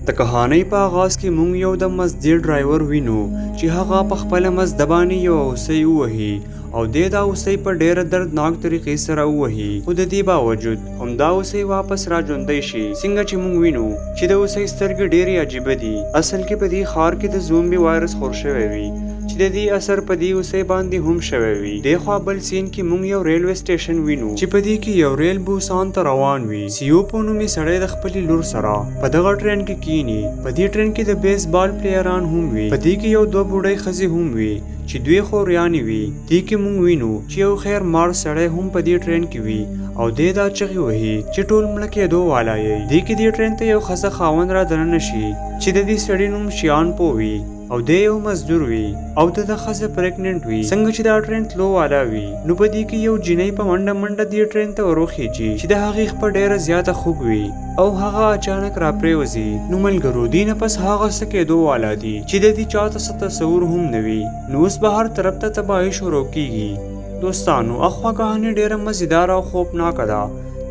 د کهانۍ په آغاز کې موږ یو د مزدي ډرایور وینو چې هغه په خپله مزده باندې یو هوسۍ ووهي او دی دا هوسۍ په ډیره دردناک طریقې سره ووهي، خو د دې باوجود همدا هوسۍ واپس را ژوندی شي. څنګه چې موږ وینو چې د هوسۍ سترګې ډیرې عجیبه دي. اصل کې په دې ښار کې د زومبي وایرس خور شوی وي چې د دې اثر په دې هوسۍ باندې هم شوی وي. دخوا بل سین کې موږ یو ریلوے سټیشن وینو چې په دې کې یو ریل بوسان ته روان وي. سیو په نومي سړی د خپلې لور سره په دغه ټرین کې کینی. په دې ټرین کې د بیس بال پلیران هم وي. په دې کې یو دوه بوډۍ ښځې هم وي چې دوی خوریانې وي. دې کې موږ وینو چې یو خیر مار سړی هم په دې ټرین کې وي او دی دا چغې وهي چې ټول مړه کېدو والا یې. دې کې دې ټرین ته یو ښځه خاوند را دننه شي چې د دې سړي نوم شیان پو وي او دی یو مزدور وي او د ښځه پریګننټ وي. څنګه چې دا ټرین تلو والا وي نو په دې کې یو جینۍ په منډه منډه دې ټرین ته وروخیږي چې د هغې خپه ډیره زیاته خوږ وي او هغه اچانک را پریوځي. نو ملګرو دې نه پس هغه څه کېدو والا دي چې د دې چاته څه تصور هم نه وي. نو اوس به هر طرف ته تباهي شروع کیږي. دوستانو اخوا کهاني ډیره مزیدار او خوفناکه ده.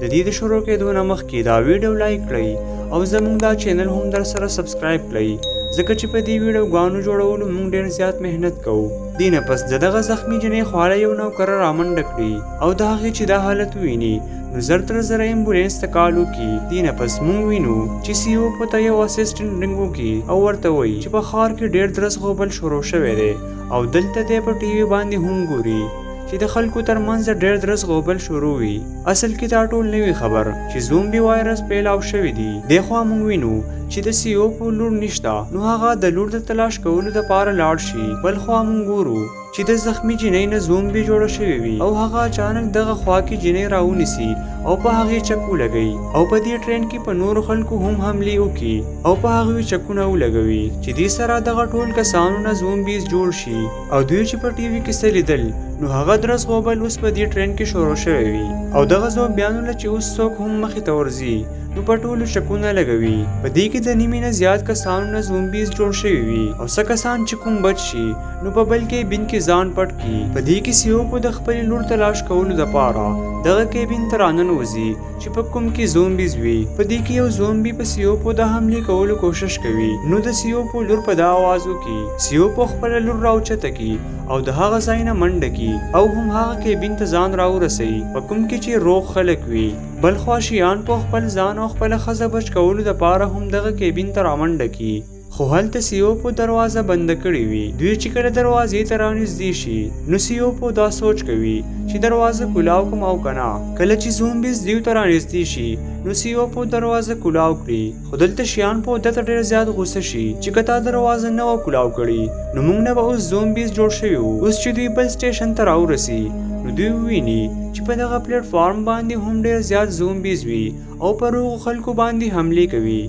د دې د شروع کېدو نه مخکې دا ویډیو لایک کړئ او زموږ دا چینل هم در سره سبسکرایب کړئ ځکه چې په دې ویډیوګانو جوړولو موږ ډېر زیات محنت کوو. دې نه پس د دغه زخمي جنۍ خواله یو نوکر رامنډه کړي او د هغې چې دا حالت وویني نو زر تر زره ایمبولینس ته کال وکړي. دې نه پس موږ وینو چې سی او په ته یو اسسټنټ رنګ وکړي او ورته وایي چې په ښار کې ډېر درز غوبل شروع شوی دی او دلته دی په ټي وي باندې هم ګوري چې د خلکو ترمنځ ډېر درز غوبل شروع وي. اصل کې دا ټول نوي خبر چې زومبي وایرس پیلاو شوی دی. دخوا موږ وینو چې د سی او په لور نشته نو هغه د لور د تلاش کولو دپاره لاړ شي. بل خوا موږ ګورو چې د زخمي جنۍ نه زومبي جوړه شوې وي او هغه اچانک دغه خوا کې جنۍ راونیسي او په هغې چک ولګوي او په دې ټرین کې په نورو خلکو هم حملې وکړي او په هغوی چکونه ولګوي چې دې سره دغه ټول کسانو نه زومبیز جوړ شي او دوی چې په ټي وي کې څه لیدل نو هغه درز غوبل اوس په دې ټرین کې شروع شوی وي او دغه زومبیانو له چې اوس څوک هم مخې ته ورځي نو په ټولو چکونه لګوي. په دې کې د نیمې نه زیات کسانو نه زومبیز جوړ شوي وي او څه کسان چې کوم بچ شي نو په بل کیبین کې ځان پټ کړي. په دې کې سیوکو د خپلې لور تلاش کولو دپاره دغه کیبین ته راننوځي چې په کوم کې زومبیز وي. په دې کې یو زومبي په سیوپو د حملې کولو کوشش کوي نو د سیوپو لور په دا آواز وکړي. سیوپو خپله لور راوچته کړي او د هغه ځای نه منډه کړي او هم هغه کیبین ته ځان راورسوي په کوم کې چې روغ خلک وي. بل خوا شیان په خپل ځان او خپله ښځه بچ کولو دپاره هم دغه کیبین ته رامنډه کړي خو هلته سیوپو دروازه بنده کړې وي. دوی چې کله دروازې ته رانږدې شي نو سیوپو دا سوچ کوي چې دروازه کولاو کړم او که نه. کله چې زومبیز دوی ته رانږدې شي نو سیوپو دروازه کولاو کړي خو دلته شیان په ده ته ډېر زیات غوسه شي چې که تا دروازه نه وه کولاو کړي نو موږ نه به اوس زومبیز جوړ شوي وو. اوس چې دوی بل سټیشن ته راورسي نو دوی وویني چې په دغه پلیټ فارم باندې هم ډېر زیات زومبیز وي او په روغو خلکو باندې حملې کوي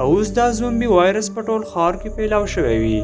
او اوس دا زومبي وایرس په ټول ښار کې پیلاو شوی وي.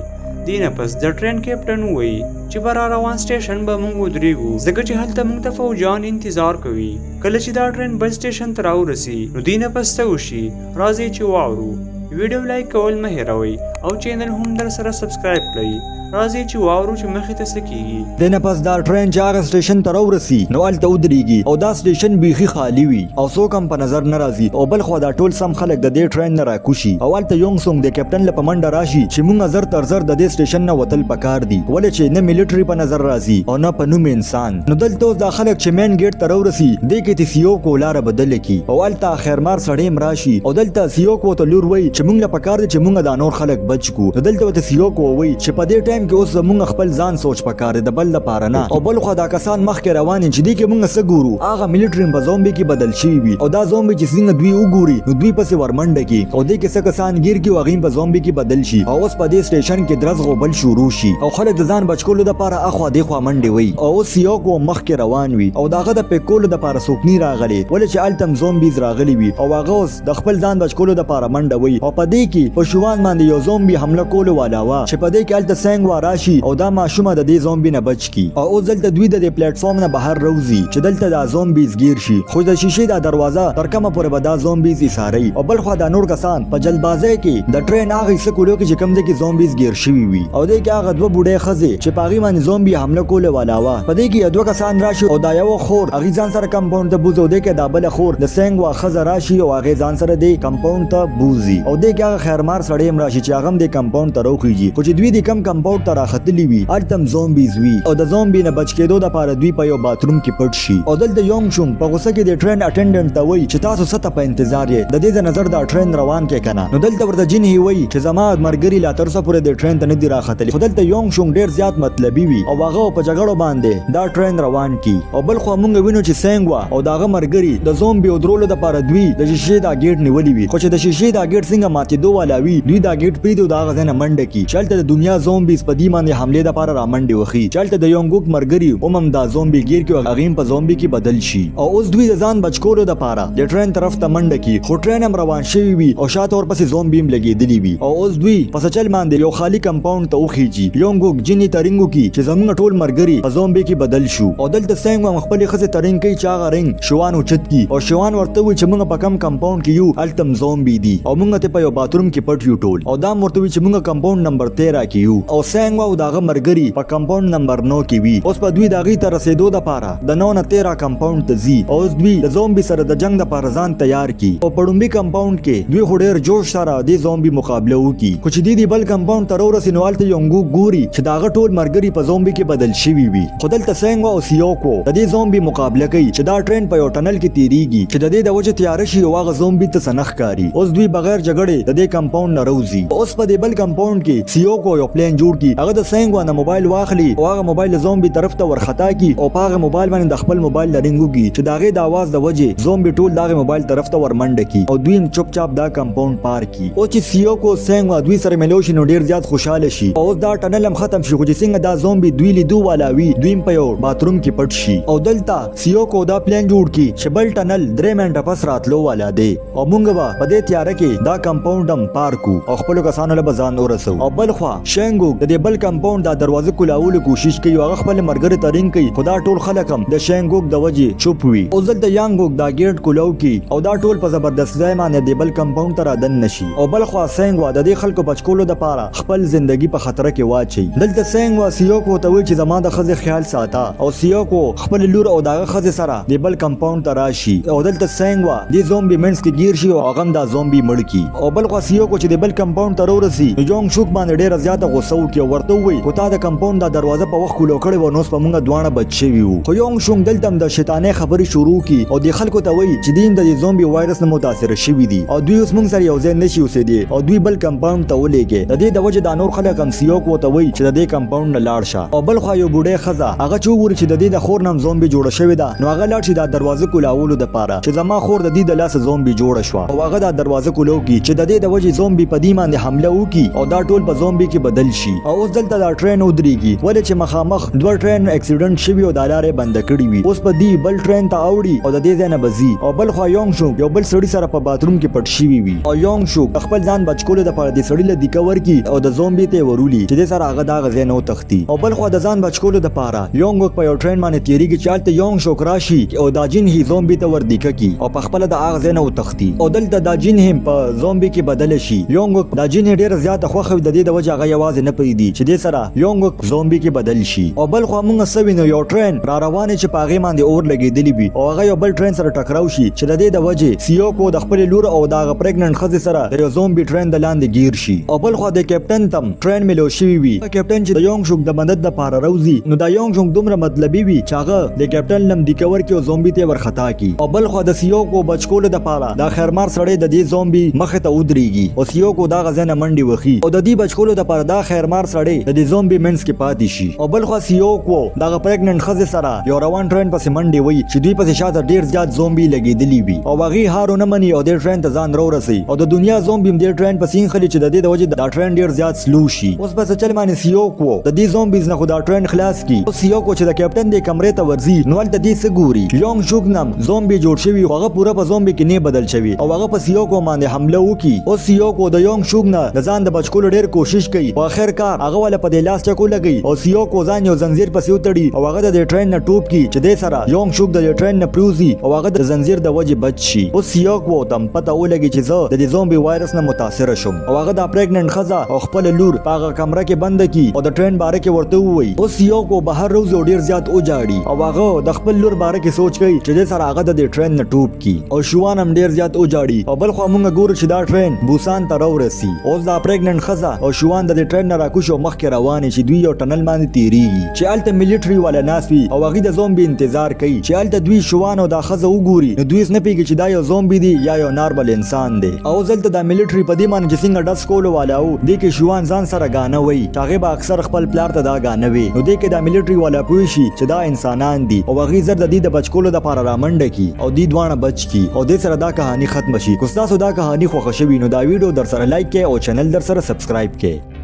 دې نه پس د ټرین کیپټن ووایي چې به را روان سټیشن به موږ ودرېږو ځکه چې هلته موږ ته فوجان انتظار کوي. کله چې دا ټرین بل سټیشن ته راورسي نو دې نه پس څه وشي راځئ چې واورو. ویډیو لایک کول مه هېروئ او چینل هم در سره سبسکرایب کړئ. راځئ چې واورو چې مخې ته څه کیږي. د نه پس دا ټرین چې هغه سټیشن ته راورسي نو هلته ودرېږي او دا سټیشن بیخي خالي وي او څوک هم په نظر نه راځي او بل خوا دا ټول سم خلک د دې ټرین نه راکوشي او هلته یونګ سونګ د کیپټن له په منډه راشي چې موږ زر تر زر د دې سټیشن نه وتل پکار دي ولې چې نه میلیټري په نظر راځي او نه په نوم انسان. نو دلته اوس دا خلک چې مین ګیټ ته راورسي دې کې د سیوکو لاره بدله کړي او هلته خیرمار سړی هم راشي او دلته سیوکو ته لور وایي چې موږ له پکار دي چې موږ دا نور خلک بچ کړو. نو دلته ورته سیوکو وایي چې په دې ټایم کې اوس موږ خپل ځان سوچ پکار د بل لپاره نه او بل خو دا کسان مخکې روان چې دې کې موږ څه ګورو هغه میلیټري په زومبي کې بدل شوي وي او دا زومبي چې څنګه دوی وګوري نو دوی پسې ورمنډه کړي او دې کې څه کسان ګیر کړي او هغوی په زومبي کې بدل شي او اوس په دې سټیشن کې درز غوبل شروع شي او خلک د ځان بچ کولو دپاره اخوا دېخوا منډې وهي او اوس یوکو مخکې روان وي او د هغه د پیک کولو دپاره څوک نه راغلی ولې چې هلته هم زومبیز راغلي وي او هغه اوس د خپل ځان بچ کولو دپاره منډه وهي او په دې کې په شوان باندې یو زومبي حمله کولو والا وه چې په دې کې هلته سینګ وا راشي او دا ماشومه د دې زومبي نه بچ کی او اوس دلته دوی د دې پلیټ فارم نه بهر روزي چې دلته دا زومبیز گیر شي خو د شیشې دا دروازه تر کومه پورې به دا زومبیز ایساري او بل خوا دا نور کسان په جلدبازۍ کې د ټرین هغه حصه کولو کې چې کوم ځای کې زومبیز گیر شوي وي او دې کې هغه دوه بوډۍ ښځې چې په هغې باندې زومبي حمله کولو والا وه په دې کې یو دوه کسان راشي او دا یوه خور هغې ځان سره کمپاونډ ته بوځي او دې کې دا بله خور د سینګ وا ښځه راشي او هغې ځان سره دې کمپاونډ ته بوځي او او دې کې هغه خیرمار سړی هم راشي چې هغه هم د کمپاوند ته راوخیږي خو چې دوی د کم کمپاوند ته راختلي وي هلته زومبیز وي او د زومبي نه بچ کېدو دپاره دوی په یو باتروم کې پټ شي او دلته یونګ شونګ په غوسه کې د ټرین اټینډنټ ته وایي چې تاسو څه ته په انتظار یې د دې د نظر دا ټرین روان کې کنه نو دلته ورته جن هی وایي چې زما مرګري لا تر څو پورې د ټرین ته نه دي راختلي خو دلته یونګ شونګ ډېر زیات مطلبي وي او هغه په جګړو باندې دا ټرین روان کی او بل خو موږ وینو چې سینګوا او داغه مرګري د زومبي او درولو لپاره دوی د شیشې دا گیټ نیولې وي خو چې د شیشې دا گیټ څنګه ماتېدو والا وي دوی دا گیټ پریدو دا غزنه منډه کی چلته د دنیا زومبیز په دې باندې حمله لپاره را منډه وخی چلته د یونګوک مرګري اومم دا زومبي گیر کې هغه په زومبي کې بدل شي او اوس دوی د ځان بچکولو لپاره د ټرین طرف ته منډه کی خو ټرین هم روان شوی وي او شاته ورپسې زومبي هم لګېدلی وي او اوس دوی پس چل باندې یو خالی کمپاوند ته وخیږي یونګوک جنی ترنګو کی چې زموږ ټول مرګري په زومبي کې بدل شو او دلته سینګ خپل خزه ترنګ کوي چې هغه رنګ شوان اوچت کی او شوان ورته وي چې موږ په کم کمپاوند کې یو التم زومبي دي او موږ ته په یو باتروم کې پټ یو ټول او دا ورته وي چې موږ کمپاوند نمبر 13 کې یو او سینګ او داغه مرګري په کمپاوند نمبر 9 کې وي اوس په دوی داغي ته رسیدو د پاره د 9 نه 13 کمپاوند ته ځي او اوس دوی د زومبي سره د جنگ د پاره ځان تیار کی او پړومبي کمپاوند کې دوی خډیر جوش سره د زومبي مقابله وکي خو چې دی بل کمپاوند تر ورسینوالته یونګو ګوري چې داغه ټول مرګري په زومبي کې بدل شوی وي خو دلته سینګ او سیوکو د دې زومبي مقابله کوي چې دا ټرین په یو ټنل کې تیریږي چې د دې د وجه تیار شي او هغه زومبي ته سنخ کاری اوس دوی بغیر جګړې د دې کمپاوند نه روزي اوس په دې بل کمپاوند کې سیوکو یو پلان جوړ کی هغه د سینګ نه موبایل واخلي او هغه موبایل زومبي طرف ته ورختا کی او هغه موبایل باندې د خپل موبایل لرنګوږي چې داغه د आवाज د وجه زومبي ټول داغه موبایل طرف ته ورمنډه کی او دوی چپ چاپ دا کمپاوند پار کی او چې سیوکو سینګ دوی سره ملوشي نو ډیر زیات خوشاله شي او دا ټنل هم ختم شي خو چې څنګه دا زومبي دوی لیدو والا وی دوی په یو باتروم کې پټ شي او دلته سیوکو دا پلان جوړ کی چې بل ټنل 3 منټه پس راتلو والا دی او مونږ به په دې تیار کې دا کمپاوند هم پار کو او خپل کسانو له بزان ورسو او بل خو شنګو د دې بل کمپاوند د دروازه کولاولو کوشش کوي هغه خپل مرګره ترين کوي خدا ټول خلک هم د شنګوک د وجه چوپ وي او زل د یانګوک دا گیټ کولاو کی او دا ټول په زبردست ځای باندې د بل کمپاوند تر دن نشي او بل خو سینګوا د دې خلکو بچکولو د پاره خپل ژوندۍ په خطر کې واچي دلته سینګوا سیوکو ته وی چې زما د خزه خیال ساته او سیوکو خپل لور او داغه خزه سره د بل کمپاوند ته راشي او دلته سینګوا د زومبي منس کې گیر شي او هغه د زومبي مړ کی او بل خو سیوکو چې د بل کمپاوند ته ورسي یونګ شوک باندې ډیر زیاته غوسه وکي ورته وی کو تا د کمپاوند د دروازه په وخت کولو کړي و نو په مونږه دوانه بچي ویو خو یونګ شوک دلته د شیطانې خبري شروع کی او د خلکو ته وی چې دین د زومبي وایرس نه متاثر شوی دي او دوی اوس مونږ سره یو ځای نشي اوسېدي او دوی بل کمپاوند ته ولېږي د دې د وجه د نور خلک هم سیوکو ته وی چې د دې کمپاوند نه لاړ شه او بل خو یو بوډۍ خزه هغه چې وګوري چې د دې د خور نام زومبي جوړه شوی ده نو هغه لاړ شي د دروازه کولاولو د پاره چې زما خور د دې د لاس زومبي جوړه شو او هغه د دروازه کولو کی چې د دې د وجه زومبي په دې باندې حمله وکي او دا ټول په زومبي کې بدل شي او اوس دلته دا ټرین ودرېږي ولې چې مخامخ دوه ټرین اکسیډنټ شوی او د لارې بند کړی وي اوس په دې بل ټرین ته اوړي او د دې ځای نه بزي او بل خو یونګ شو یو بل سړی سره په باتروم کې پټ شوی وي او یونګ شو خپل ځان بچکول د پاره د سړی له دیکور کی او د زومبي ته ورولي چې د سره هغه دا غزې نو تختی او بل خو د ځان بچکول د پاره یونګ په یو ټرین باندې تیریږي چې الته یونګ شو کراشي او دا جن هی زومبي ته ور دیکه کی او په خپل د غزې نو تختی او دلته دا جن هم په زومبي کې بدل شي یونګ دا جن ډیر زیات خوخه د دې د وجه هغه आवाज نه پېدي چې د سره یونګ زومبي کې بدل شي او بل خو موږ سوینو یو ټرین را روانه چې پاغه باندې اور لګېدلی وي او هغه یو بل ټرین سره ټکراو شي چې د دې د وجه سیوکو د خپل لور او دا پریګننټ خزه سره د یو زومبي ټرین د لاندې گیر شي او بل خو د کیپټن تم ټرین ملو شي وي کیپټن چې د یونګ شوک د مدد د پاره روزي نو دا یونګ شوک دومره مطلبي وي چې هغه د کیپټن لم دی کور کې زومبي ته ورختا کی او بل خو د سیوکو بچکول د پاره دا خیرمار سړی د دې زومبي مخه ته ودرېږي او سیوکو دا غزنه منډي وخی او د دې بچکول د پاره دا خیرمار سړی د دې زومبي منس کې پاتې شي او بل خو سیوکو دا پریګننټ خزه سره یو روان ټرین پسې منډي وي چې دوی پسې شاته ډیر زیات زومبي لګېدلی وي او هغه هارو نه مني او د ټرین ته ځان ورسي او د دنیا زومبي هم د ټرین پسې خلی چې د دې د وجه دا ټرین ډیر زیات سلو شي اوس بس چل معنی سیوکو د دې زومبیز نه خو دا ټرین خلاص کی او سیوکو چې د کیپټن د کمرې ته ورځي نو ولته دې سګوري یونګ شوک نام زومبي جوړ شوی هغه پورا په زومبي کې نه بدل شوی او هغه په سیوکو باندې حمله وکي او سیوکو د یونګ شوک نه د ځان د بچکول ډیر کوشش کوي او اخر کار هغه ول په دې لاس چکو لګي او سیوکو ځان یو زنجیر پسې وتړي او هغه د ټرین نه ټوپ کی چې دې سره یونګ شوک د ټرین نه پروزي او هغه د زنجیر د وجه بچ شي او سیوکو تم پته ولګي چې زه د دې زومبي وایرس نه متاثر شوم او هغه د پریګننټ خزه او خپل لور په هغه کمره کې بند کی او د ټرین باره کې ورته وایي او سیوکو بهر روز ډیر زیات او جاړي او هغه د خپل لور باره کې سوچ کوي چې دې سره هغه د ټرین نه ټوپ کی او شوان هم ډیر زیات او جاړي او بل خو موږ ګورو چې دا ټرین بوسان ته راورسي. اوس دا پریګننټ خزه او شوان د ټرین نه راکوشو مخکې روانې چې دوی یو ټنل باندې تیریږي چې الته ملټري والا ناس وي او هغه د زومبي انتظار کوي چې الته دوی شوان او دا خزه وګوري. نو دوی نه پیږي چې دا یو زومبي دی یا یو نارمل انسان دی. او ځلته د ملټري په دې باندې چې څنګه ډس کولو والا وو دې کې شوان ځان سره غانه وي. هغه به اکثر خپل پلار ته دا غانه وي. نو دې کې د ملټري والا پوه شي چې دا انسانان دي او هغه زر د دې د بچ کولو د لپاره رامنډه کی او دې دوانه بچ کی او دې سره دا کہانی ختم شي. کو تاسو دا کہانی خوښ شوي نو دا ویډیو در سره لایک کړئ او چینل در سره سبسکرایب کړئ.